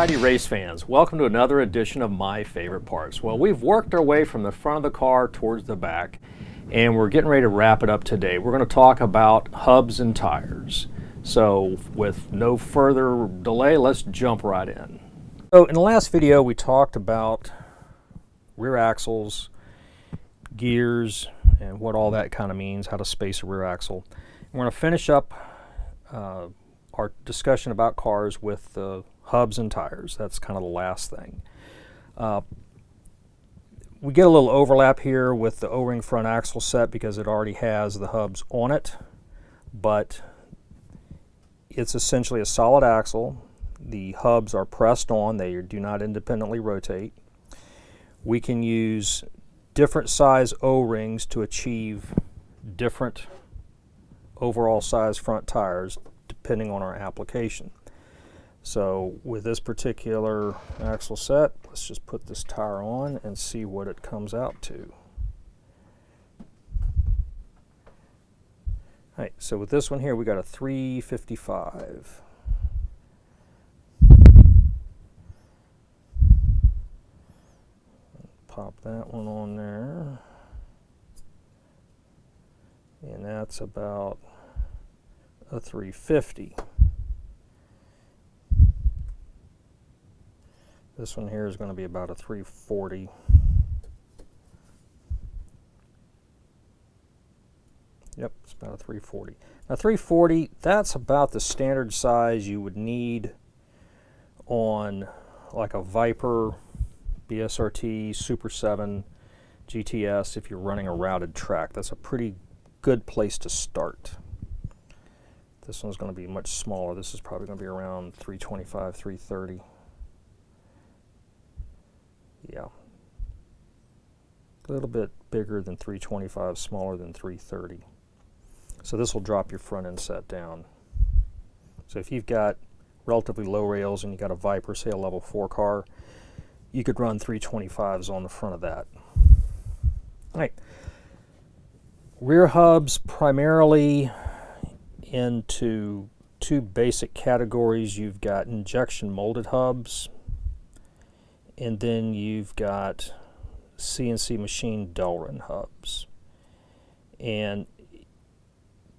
Alrighty, race fans, welcome to another edition of My Favorite Parts. Well, we've worked our way from the front of the car towards the back, and we're getting ready to wrap it up today. We're going to talk about hubs and tires. So with no further delay, let's jump right in. So in the last video, we talked about rear axles, gears, and what all that kind of means, how to space a rear axle. We're going to finish up our discussion about cars with the hubs and tires. That's kind of the last thing. We get a little overlap here with the O-ring front axle set because it already has the hubs on it, but it's essentially a solid axle. The hubs are pressed on. They do not independently rotate. We can use different size O-rings to achieve different overall size front tires depending on our application. So with this particular axle set, let's just put this tire on and see what it comes out to. All right, so with this one here, we got a 355. Pop that one on there. And that's about a 350. This one here is going to be about a 340. Yep, it's about a 340. Now 340, that's about the standard size you would need on like a Viper, BSRT, Super 7, GTS if you're running a routed track. That's a pretty good place to start. This one's going to be much smaller. This is probably going to be around 325, 330. Yeah. A little bit bigger than 325, smaller than 330. So this will drop your front end set down. So if you've got relatively low rails and you've got a Viper, say a level 4 car, you could run 325s on the front of that. All right. Rear hubs primarily into two basic categories. You've got injection molded hubs, and then you've got CNC machine Delrin hubs. And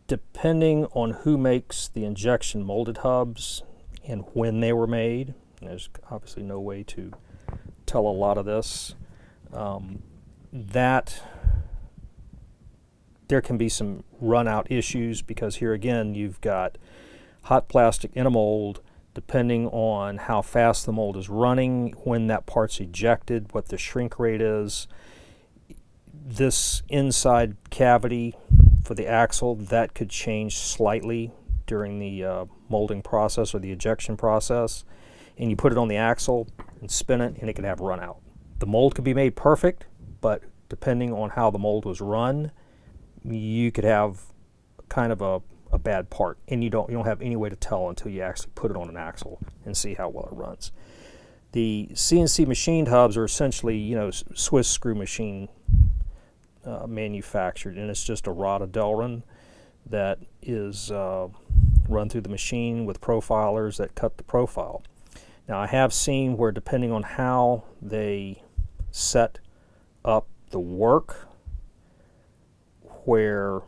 depending on who makes the injection molded hubs and when they were made, there's obviously no way to tell a lot of this, that there can be some run out issues because here again you've got hot plastic in a mold. Depending on how fast the mold is running, when that part's ejected, what the shrink rate is, this inside cavity for the axle, that could change slightly during the molding process or the ejection process. And you put it on the axle and spin it, and it could have run out. The mold could be made perfect, but depending on how the mold was run, you could have kind of a bad part, and you don't have any way to tell until you actually put it on an axle and see how well it runs. The CNC machined hubs are essentially, Swiss screw machine manufactured, and it's just a rod of Delrin that is run through the machine with profilers that cut the profile. Now I have seen where, depending on how they set up the work, where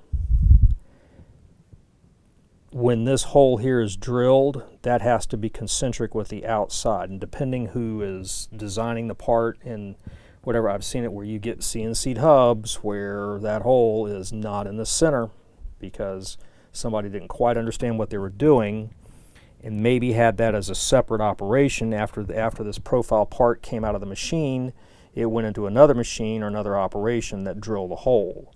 when this hole here is drilled, that has to be concentric with the outside, and depending who is designing the part and whatever, I've seen it where you get CNC'd hubs where that hole is not in the center because somebody didn't quite understand what they were doing and maybe had that as a separate operation. After this profile part came out of the machine, it went into another machine or another operation that drilled the hole.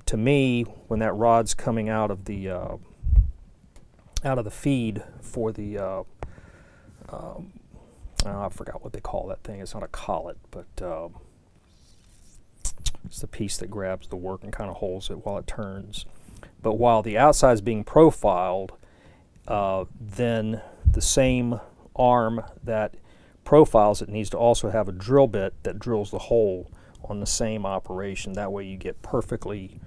To me, when that rod's coming out of the feed for the I forgot what they call that thing. It's not a collet, but it's the piece that grabs the work and kind of holds it while it turns. But while the outside is being profiled, then the same arm that profiles it needs to also have a drill bit that drills the hole on the same operation. That way you get perfectly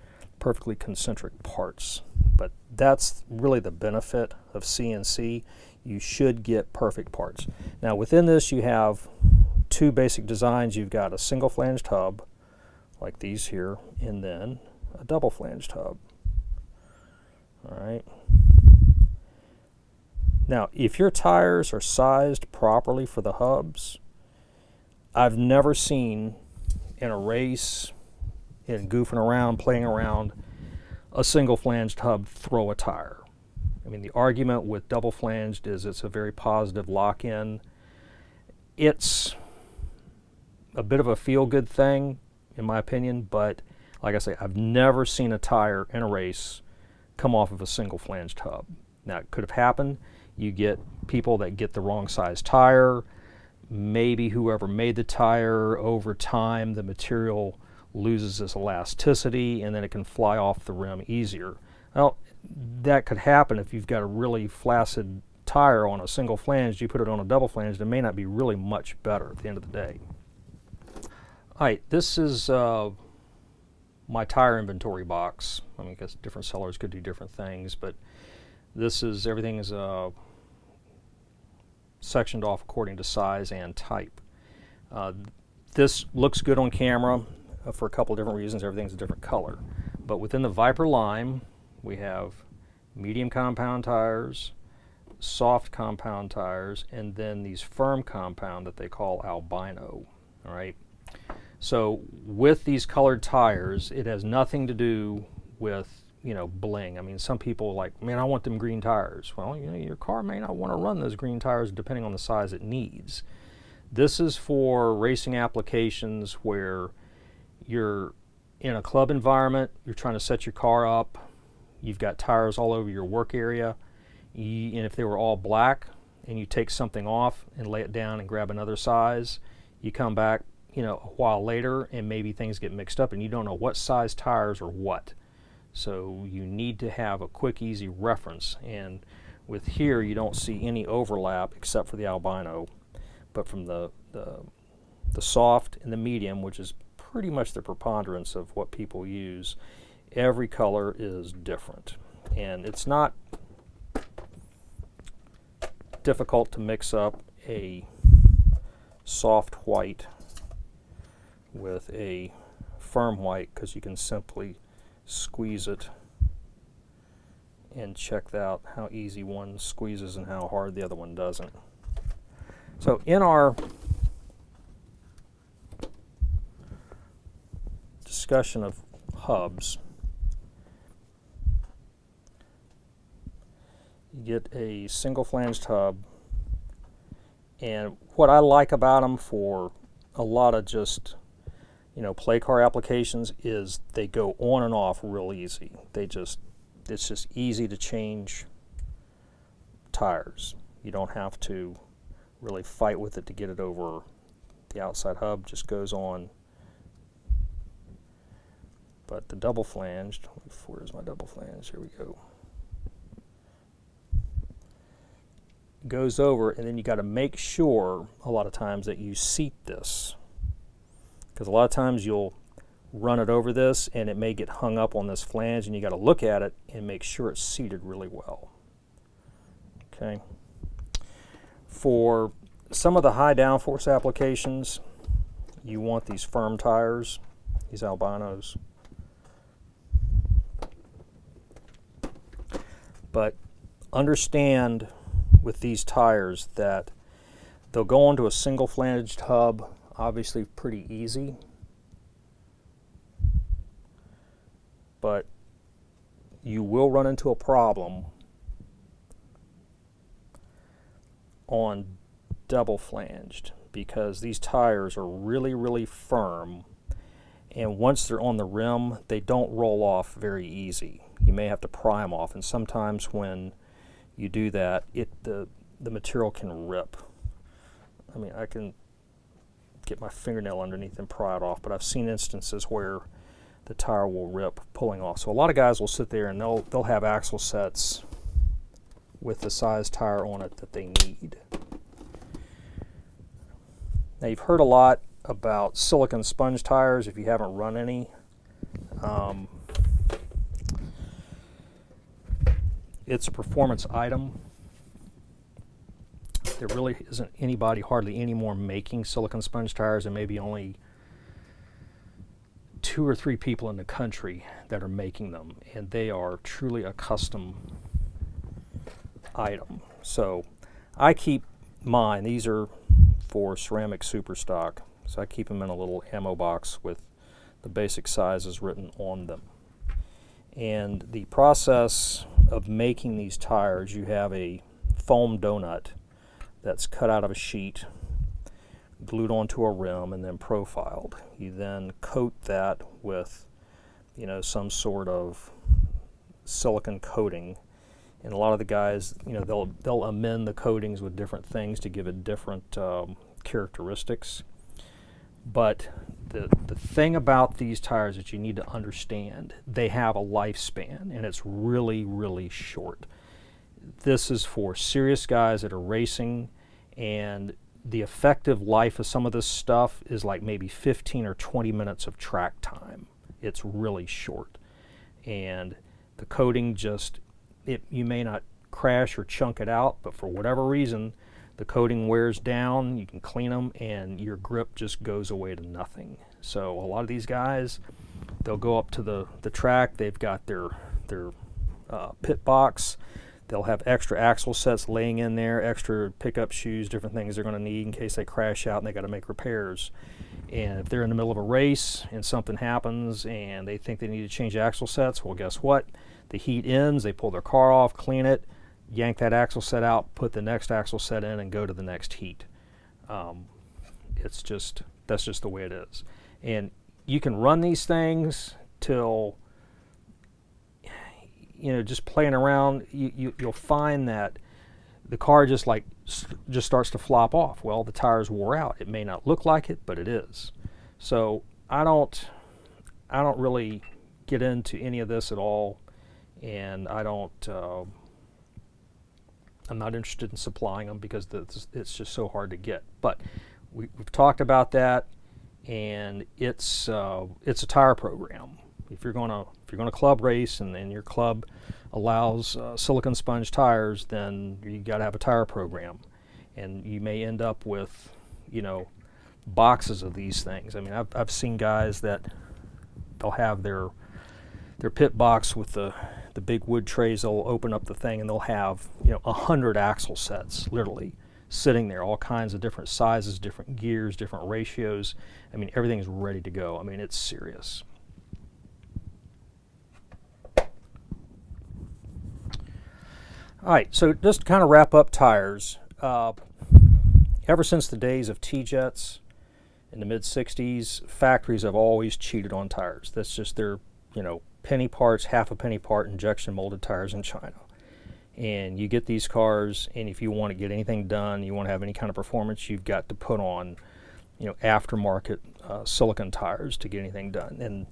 concentric parts. But that's really the benefit of CNC. you should get perfect parts. Now within this you have two basic designs. You've got a single flanged hub like these here, and then a double flanged hub. All right. Now if your tires are sized properly for the hubs, I've never seen in a race, in goofing around, playing around, a single flanged hub throw a tire. I mean, the argument with double flanged is it's a very positive lock-in. It's a bit of a feel-good thing, in my opinion, but like I say, I've never seen a tire in a race come off of a single flanged hub. Now, it could have happened. You get people that get the wrong size tire. Maybe whoever made the tire, over time, the material loses its elasticity and then it can fly off the rim easier. Well, that could happen if you've got a really flaccid tire on a single flange. You put it on a double flange, it may not be really much better at the end of the day. All right, this is my tire inventory box. I mean, I guess different sellers could do different things, but this is, everything is sectioned off according to size and type. This looks good on camera for a couple of different reasons. Everything's a different color. But within the Viper line, we have medium compound tires, soft compound tires, and then these firm compound that they call albino. All right. So with these colored tires, it has nothing to do with, you know, bling. I mean, some people are like, man, I want them green tires. Well, you know, your car may not want to run those green tires depending on the size it needs. This is for racing applications where you're in a club environment, you're trying to set your car up, you've got tires all over your work area, and if they were all black and you take something off and lay it down and grab another size, you come back, you know, a while later and maybe things get mixed up and you don't know what size tires are what. So you need to have a quick, easy reference. And with here, you don't see any overlap except for the albino. But from the soft and the medium, which is pretty much the preponderance of what people use, every color is different. And it's not difficult to mix up a soft white with a firm white, because you can simply squeeze it and check out how easy one squeezes and how hard the other one doesn't. So in our discussion of hubs, you get a single flanged hub, and what I like about them for a lot of just, you know, play car applications is they go on and off real easy. It's just easy to change tires. You don't have to really fight with it to get it over the outside hub, just goes on. But the double flanged, where's my double flange? Here we go. Goes over, and then you got to make sure a lot of times that you seat this, because a lot of times you'll run it over this and it may get hung up on this flange, and you got to look at it and make sure it's seated really well. Okay. For some of the high downforce applications, you want these firm tires, these albinos. But understand with these tires that they'll go onto a single flanged hub, obviously pretty easy, but you will run into a problem on double flanged, because these tires are really, really firm, and once they're on the rim, they don't roll off very easy. You may have to pry them off, and sometimes when you do that, the material can rip. I mean, I can get my fingernail underneath and pry it off, but I've seen instances where the tire will rip pulling off. So a lot of guys will sit there and they'll have axle sets with the size tire on it that they need. Now, you've heard a lot about silicone sponge tires if you haven't run any. It's a performance item. there really isn't anybody hardly anymore making silicone sponge tires, and maybe only 2 or 3 people in the country that are making them, and they are truly a custom item. So I keep mine, these are for ceramic super stock, so I keep them in a little ammo box with the basic sizes written on them. And the process of making these tires, you have a foam donut that's cut out of a sheet, glued onto a rim, and then profiled. You then coat that with, some sort of silicone coating. And a lot of the guys, they'll amend the coatings with different things to give it different characteristics. But the thing about these tires that you need to understand, they have a lifespan, and it's really, really short. This is for serious guys that are racing, and the effective life of some of this stuff is like maybe 15 or 20 minutes of track time. It's really short. And the coating just, you may not crash or chunk it out, but for whatever reason, the coating wears down, you can clean them, and your grip just goes away to nothing. So a lot of these guys, they'll go up to the track, they've got their pit box, they'll have extra axle sets laying in there, extra pickup shoes, different things they're going to need in case they crash out and they got to make repairs. And if they're in the middle of a race and something happens and they think they need to change axle sets, well, guess what? The heat ends, they pull their car off, clean it, yank that axle set out, put the next axle set in, and go to the next heat. That's just the way it is. And you can run these things till, just playing around, you'll find that the car just starts to flop off. Well, the tires wore out. It may not look like it, but it is. So I don't really get into any of this at all, and I'm not interested in supplying them because it's just so hard to get. But we've talked about that, and it's a tire program. If you're gonna club race and your club allows silicone sponge tires, then you got to have a tire program, and you may end up with boxes of these things. I mean, I've seen guys that they'll have their pit box with the big wood trays. They'll open up the thing and they'll have 100 axle sets literally sitting there, all kinds of different sizes, different gears, different ratios. I mean, everything's ready to go. I mean, it's serious. All right, so just to kind of wrap up tires, ever since the days of T-Jets in the mid-60s, factories have always cheated on tires. That's just their, penny parts, half a penny part injection molded tires in China. And you get these cars, and if you want to get anything done, you want to have any kind of performance, you've got to put on, aftermarket silicone tires to get anything done. And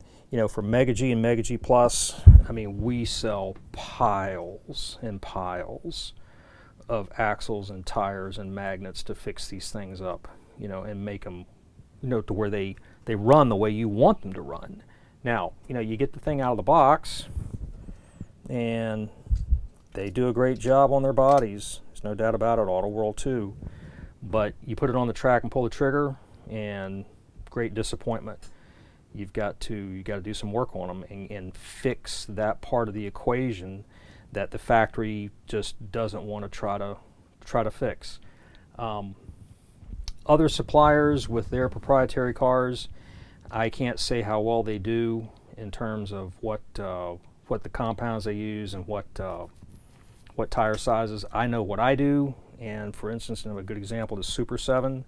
for Mega G and Mega G Plus, I mean, we sell piles and piles of axles and tires and magnets to fix these things up, and make them, to where they run the way you want them to run. Now, you get the thing out of the box, and they do a great job on their bodies. There's no doubt about it, Auto World too. But you put it on the track and pull the trigger, and great disappointment. You've got to do some work on them and fix that part of the equation that the factory just doesn't want to try to fix. Other suppliers with their proprietary cars, I can't say how well they do in terms of what the compounds they use and what tire sizes. I know what I do, and for instance, a good example is Super 7.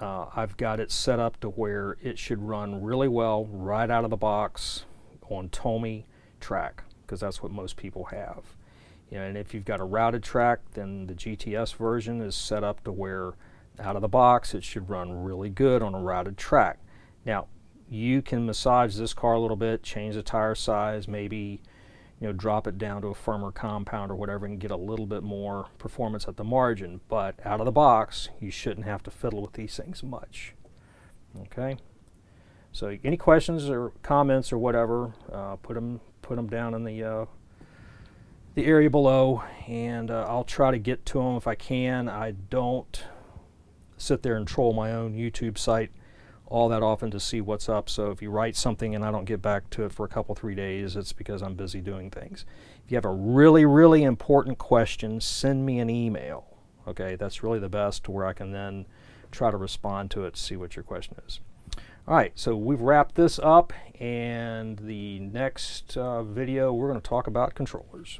I've got it set up to where it should run really well right out of the box on Tomy track, because that's what most people have. And if you've got a routed track, then the GTS version is set up to where out of the box it should run really good on a routed track. Now, you can massage this car a little bit, change the tire size, maybe drop it down to a firmer compound or whatever, and get a little bit more performance at the margin. But out of the box, you shouldn't have to fiddle with these things much. Okay. So, any questions or comments or whatever, put them down in the the area below, and I'll try to get to them if I can. I don't sit there and troll my own YouTube site all that often to see what's up. So if you write something and I don't get back to it for a couple, 3 days, it's because I'm busy doing things. If you have a really, really important question, send me an email. Okay, that's really the best, where I can then try to respond to it, see what your question is. All right, so we've wrapped this up, and the next video we're going to talk about controllers.